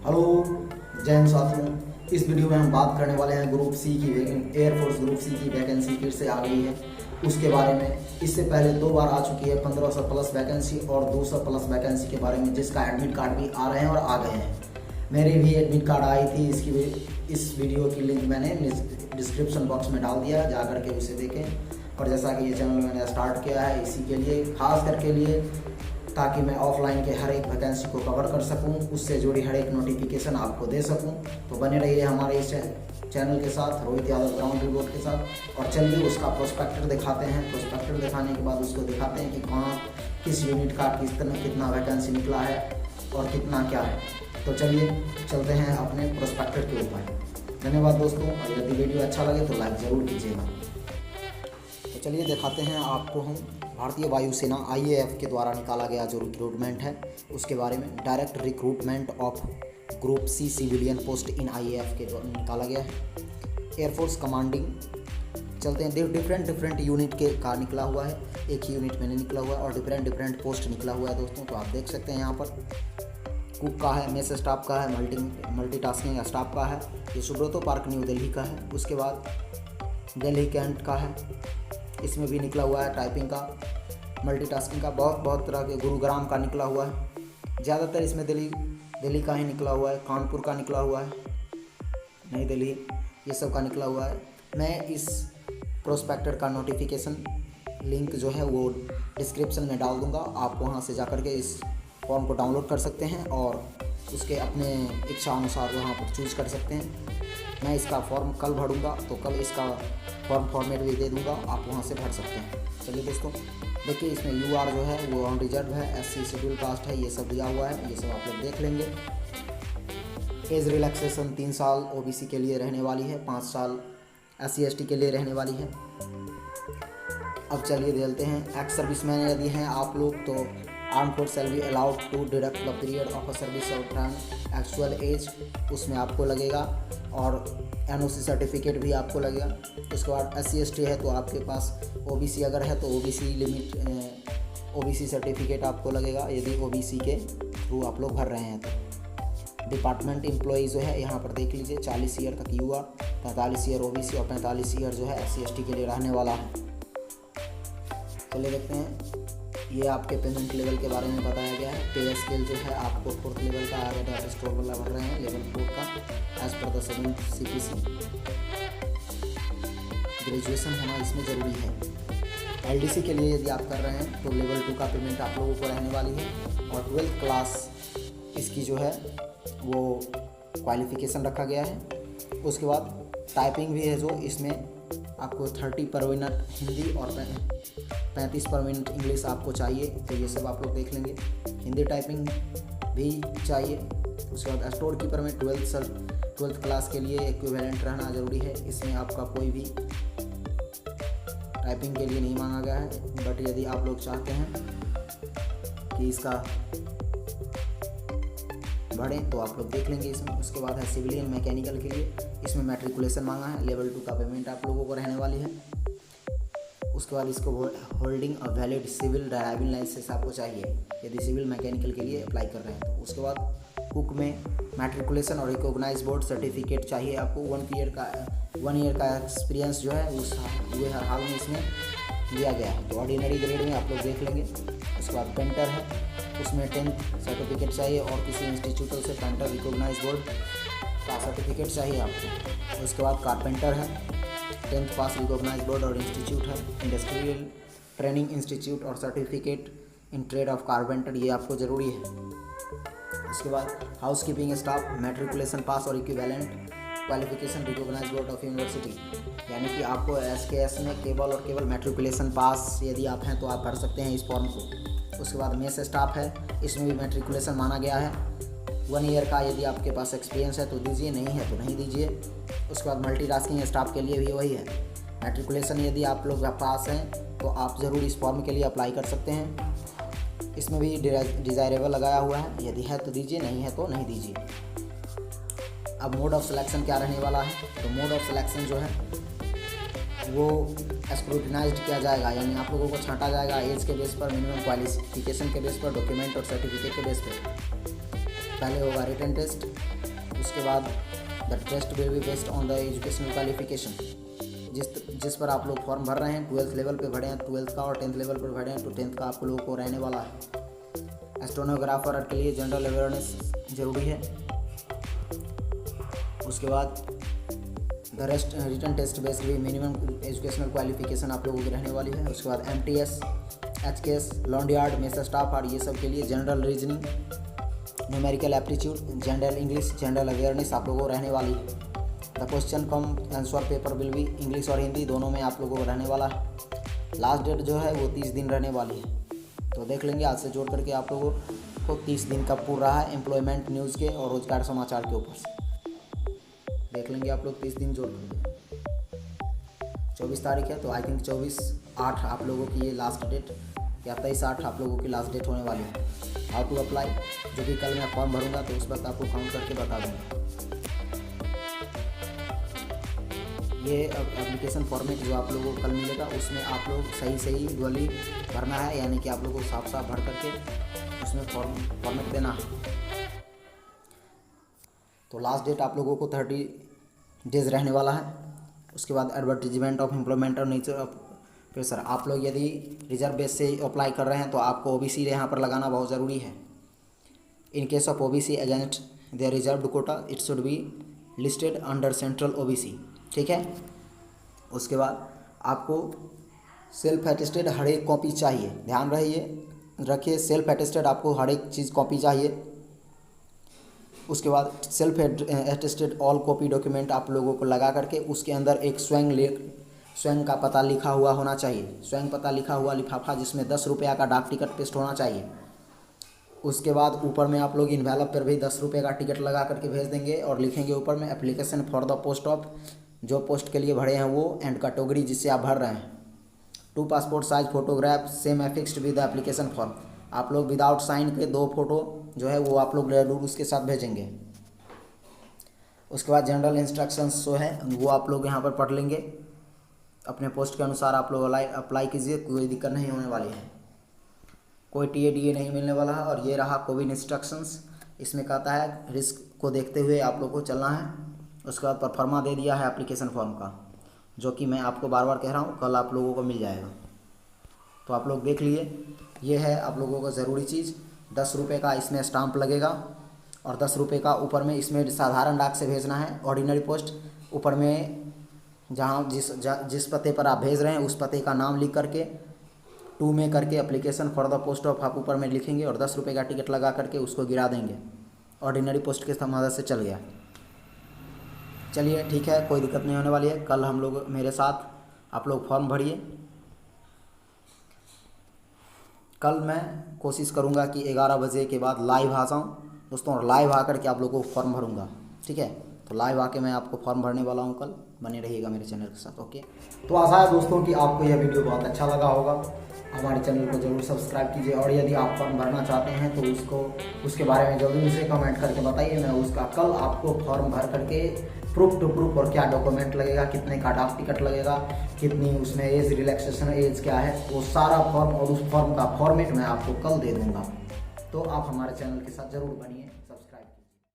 Hello जय हिंद साथियों। इस वीडियो में हम बात करने वाले हैं ग्रुप सी की एयरफोर्स ग्रुप सी की वैकेंसी फिर से आ गई है उसके बारे में। इससे पहले 2 बार आ चुकी है 1500 प्लस वैकेंसी और 200 प्लस वैकेंसी के बारे में, जिसका एडमिट कार्ड भी आ रहे हैं और आ गए हैं। मेरी भी एडमिट कार्ड आई थी, इस वीडियो की लिंक मैंने डिस्क्रिप्शन बॉक्स में डाल दिया, जा करके उसे देखें। और जैसा कि ये चैनल मैंने स्टार्ट किया है इसी के लिए, खास करके लिए ताकि मैं ऑफलाइन के हर एक वैकेंसी को कवर कर सकूं, उससे जुड़ी हर एक नोटिफिकेशन आपको दे सकूं। तो बने रहिए हमारे इस चैनल के साथ, रोहित यादव ग्राउंड रिपोर्ट के साथ। और चलिए उसका प्रोस्पेक्टर दिखाते हैं। प्रोस्पेक्टर दिखाने के बाद उसको दिखाते हैं कि कहाँ किस यूनिट का कितना वैकेंसी निकला है और कितना क्या है। तो चलिए चलते हैं अपने प्रोस्पेक्टर के ऊपर। धन्यवाद दोस्तों, और यदि वीडियो अच्छा लगे तो लाइक ज़रूर कीजिएगा। तो चलिए दिखाते हैं आपको हम भारतीय वायुसेना IAF के द्वारा निकाला गया जो रिक्रूटमेंट है उसके बारे में। Direct recruitment of group C civilian post in IAF के द्वारा निकाला गया है। एयरफोर्स कमांडिंग चलते हैं। डिफरेंट यूनिट के का निकला हुआ है, एक ही यूनिट में नहीं निकला हुआ है, और डिफरेंट पोस्ट निकला हुआ है दोस्तों। तो आप देख सकते हैं यहाँ पर कुक का है, मेस स्टाफ का है, मल्टीटास्किंग स्टाफ का है, ये सुब्रतो पार्क न्यू दिल्ली का है। उसके बाद दिल्ली कैंट का है, इसमें भी निकला हुआ है टाइपिंग का, मल्टीटास्किंग का, बहुत तरह के, गुरुग्राम का निकला हुआ है। ज़्यादातर इसमें दिल्ली का ही निकला हुआ है, कानपुर का निकला हुआ है, नई दिल्ली, ये सब का निकला हुआ है। मैं इस प्रोस्पेक्टर का नोटिफिकेशन लिंक जो है वो डिस्क्रिप्शन में डाल दूंगा, आप वहां से जाकर के इस फॉर्म को डाउनलोड कर सकते हैं और उसके अपने इच्छा अनुसार वहाँ पर चूज़ कर सकते हैं। मैं इसका फॉर्म कल भरूंगा, तो कल इसका फॉर्म फॉर्मेट भी दे दूंगा, आप वहां से भर सकते हैं। चलिए दोस्तों देखिए, इसमें UR जो है वो ऑन रिजर्व है, SC शेड्यूल कास्ट है, ये सब दिया हुआ है, ये सब आप लोग देख लेंगे। एज रिलैक्सेशन 3 साल OBC के लिए रहने वाली है, 5 साल SC ST के लिए रहने वाली है। अब चलिए देखते हैं। एक्स सर्विसमैन यदि हैं आप लोग तो arm force shall be allowed to deduct the period of a service और टर्न एक्चुअल एज, उसमें आपको लगेगा, और NOC सर्टिफिकेट भी आपको लगेगा। उसके बाद SC ST है तो आपके पास, OBC अगर है तो OBC सर्टिफिकेट आपको लगेगा, यदि OBC के थ्रू आप लोग भर रहे हैं तो। डिपार्टमेंट एम्प्लॉई जो है यहाँ पर देख लीजिए, 40 ईयर तक UR, 45 ईयर OBC और 45 ईयर जो है SC ST के लिए रहने वाला है। चलिए देखते हैं, ये आपके पेमेंट लेवल के बारे में बताया गया है। पे स्केल जो है आपको 4th लेवल का आ गया, डाटा स्टोर वाला भर रहे हैं लेवल 4 का, as per the 7th CPC। Graduation होना इसमें ज़रूरी है। LDC के लिए यदि आप कर रहे हैं तो लेवल 2 का पेमेंट आप लोगों को रहने वाली है, और 12th क्लास इसकी जो है वो क्वालिफिकेशन रखा गया है। उसके बाद टाइपिंग भी है, जो इसमें आपको 30 पर मिनट हिंदी और 35 पर मिनट इंग्लिश आपको चाहिए, तो ये सब आप लोग देख लेंगे। हिंदी टाइपिंग भी चाहिए। उसके बाद स्टोर कीपर में 12th क्लास के लिए इक्विवेलेंट रहना ज़रूरी है। इसमें आपका कोई भी टाइपिंग के लिए नहीं मांगा गया है, बट यदि आप लोग चाहते हैं कि इसका बढ़ें तो आप लोग देख लेंगे इसमें। उसके बाद है सिविलियन मैकेनिकल के लिए, इसमें मैट्रिकुलेशन मांगा है, लेवल 2 का पेमेंट आप लोगों को रहने वाली है। उसके बाद इसको holding a valid civil driving licence आपको चाहिए यदि सिविल मैकेनिकल के लिए अप्लाई कर रहे हैं तो। उसके बाद कुक में मैट्रिकुलेशन और रिकॉग्नाइज बोर्ड सर्टिफिकेट चाहिए आपको। 1 ईयर का एक्सपीरियंस जो है उस हर हाल में इसमें दिया गया है, तो ऑर्डिनरी ग्रेड में आप लोग देख लेंगे। उसके बाद पेंटर है, उसमें 10th सर्टिफिकेट चाहिए और किसी इंस्टीट्यूट से पेंटर रिकॉग्नाइज बोर्ड का सर्टिफिकेट चाहिए आपको। उसके बाद कारपेंटर है, 10th पास रिकॉग्नाइज बोर्ड और इंस्टीट्यूट है। इंडस्ट्रियल ट्रेनिंग इंस्टीट्यूट और certificate in trade of carpenter, ये आपको ज़रूरी है। उसके बाद housekeeping staff, matriculation pass और equivalent qualification recognise board of university, यानी कि आपको SKS में केवल मैट्रिकुलेशन पास यदि आप हैं तो आप भर सकते हैं इस फॉर्म को। उसके बाद मेस स्टाफ है, इसमें भी मैट्रिकुलेशन माना गया है। 1 ईयर का यदि आपके पास एक्सपीरियंस है तो दीजिए, नहीं है तो नहीं दीजिए। उसके बाद मल्टीटास्किंग स्टाफ के लिए भी वही है, मैट्रिकुलेशन यदि आप लोग पास हैं तो आप ज़रूर इस फॉर्म के लिए अप्लाई कर सकते हैं। इसमें भी डिज़ायरेबल लगाया हुआ है, यदि है तो दीजिए, नहीं है तो नहीं दीजिए। अब मोड ऑफ सिलेक्शन क्या रहने वाला है, तो मोड ऑफ सिलेक्शन जो है वो स्क्रूटिनाइज्ड किया जाएगा, यानी आप लोगों को छांटा जाएगा एज के बेस पर, मिनिमम क्वालिफिकेशन के बेस पर, डॉक्यूमेंट और सर्टिफिकेट के बेस पर। पहले होगा रिटन टेस्ट, उसके बाद the test will be based on the educational qualification. जिस पर आप लोग फॉर्म भर रहे हैं, 12th लेवल पे भरे हैं 12th का, और 10th लेवल पर भरे हैं तो 10th का आप लोगों को रहने वाला है। स्टेनोग्राफर के लिए जनरल अवेयरनेस जरूरी है। उसके बाद the rest written test based भी मिनिमम एजुकेशनल क्वालिफिकेशन आप लोगों की रहने वाली है। उसके बाद MTS, HKS, लॉन्डियार्ड, मेसर स्टाफ और ये सब के लिए general reasoning, numerical aptitude, general English, general awareness आप लोगों को रहने वाली है। The question come answer paper will भी इंग्लिश और हिंदी दोनों में आप लोगों को रहने वाला है। लास्ट डेट जो है वो 30 दिन रहने वाली है। तो देख लेंगे आज से जोड़ करके आप लोगों को 30 दिन कब पूरा रहा है एम्प्लॉयमेंट न्यूज़ के और रोजगार समाचार के ऊपर से देख लेंगे आप लोग 30 दिन जोड़ लेंगे। 24 तारीख है तो आई थिंक 24/8 आप लोगों की ये लास्ट डेट या 23/8 आप लोगों की लास्ट डेट होने वाली है। हाउ टू अप्लाई, जो कि कल मैं फॉर्म भरूंगा तो उस वक्त आपको काउंट करके बता दूँगा। ये एप्लीकेशन फॉर्मेट जो आप लोगों को कल मिलेगा उसमें आप लोग सही डुअली भरना है, यानी कि आप लोगों को साफ भर करके उसमें फॉर्मेट देना है। तो लास्ट डेट आप लोगों को 30 डेज रहने वाला है। उसके बाद एडवर्टीजमेंट ऑफ एम्प्लॉयमेंट और नेचर ऑफ प्रेशर, आप लोग यदि रिजर्व बेस से अप्लाई कर रहे हैं तो आपको OBC यहाँ पर लगाना बहुत ज़रूरी है। In case of OBC against their reserved quota it should be listed under central OBC, ठीक है। उसके बाद आपको सेल्फ अटेस्टेड हर एक कॉपी चाहिए, ध्यान रखिए सेल्फ अटेस्टेड आपको हर एक चीज़ कॉपी चाहिए। उसके बाद self attested all copy document आप लोगों को लगा करके उसके अंदर एक स्वयं का पता लिखा हुआ होना चाहिए, स्वयं पता लिखा हुआ लिफाफा जिसमें 10 रुपया का डाक टिकट पेस्ट होना चाहिए। उसके बाद ऊपर में आप लोग इन्वेलप पर भी 10 रुपये का टिकट लगा करके भेज देंगे और लिखेंगे ऊपर में application for the post of, जो पोस्ट के लिए भरे हैं वो, एंड कैटेगरी जिससे आप भर रहे हैं। 2 passport size photograph same affixed with the application form, आप लोग विदाउट साइन के 2 फोटो जो है वो आप लोग जरूर उसके साथ भेजेंगे। उसके बाद जनरल इंस्ट्रक्शंस जो है वो आप लोग यहाँ पर पढ़ लेंगे, अपने पोस्ट के अनुसार आप लोग अप्लाई कीजिए, कोई दिक्कत नहीं होने वाली है, कोई TADA नहीं मिलने वाला है। और ये रहा कोविड इंस्ट्रक्शंस, इसमें कहता है रिस्क को देखते हुए आप लोग को चलना है। उसके बाद परफॉर्मा दे दिया है एप्लीकेशन फॉर्म का, जो कि मैं आपको बार बार कह रहा हूँ, कल आप लोगों को मिल जाएगा। तो आप लोग देख लिए, ये है आप लोगों को ज़रूरी चीज़। 10 रुपये का इसमें स्टाम्प लगेगा और 10 रुपये का ऊपर में इसमें साधारण डाक से भेजना है, ऑर्डिनरी पोस्ट। ऊपर में जहाँ जिस पते पर आप भेज रहे हैं उस पते का नाम लिख करके 2 में करके application for the post of आप ऊपर में लिखेंगे और 10 रुपये का टिकट लगा करके उसको गिरा देंगे। ऑर्डिनरी पोस्ट के मदद से चल गया। चलिए ठीक है, कोई दिक्कत नहीं होने वाली है। कल हम लोग मेरे साथ आप लोग फॉर्म भरिए। कल मैं कोशिश करूंगा कि 11 बजे के बाद लाइव आ जाऊँ दोस्तों, और लाइव आकर के आप लोगों को फॉर्म भरूंगा, ठीक है। तो लाइव आके मैं आपको फॉर्म भरने वाला हूँ कल, बने रहिएगा मेरे चैनल के साथ, ओके। तो आशा है दोस्तों कि आपको यह वीडियो बहुत अच्छा लगा होगा। हमारे चैनल को जरूर सब्सक्राइब कीजिए और यदि आप फॉर्म भरना चाहते हैं तो उसके बारे में जल्दी से कमेंट करके बताइए। मैं उसका कल आपको फॉर्म भर करके प्रूफ टू प्रूफ और क्या डॉक्यूमेंट लगेगा, कितने का डाक टिकट लगेगा, कितनी उसमें एज रिलैक्सेशन एज क्या है, वो सारा फॉर्म और उस फॉर्म का फॉर्मेट मैं आपको कल दे दूँगा। तो आप हमारे चैनल के साथ ज़रूर बनिए।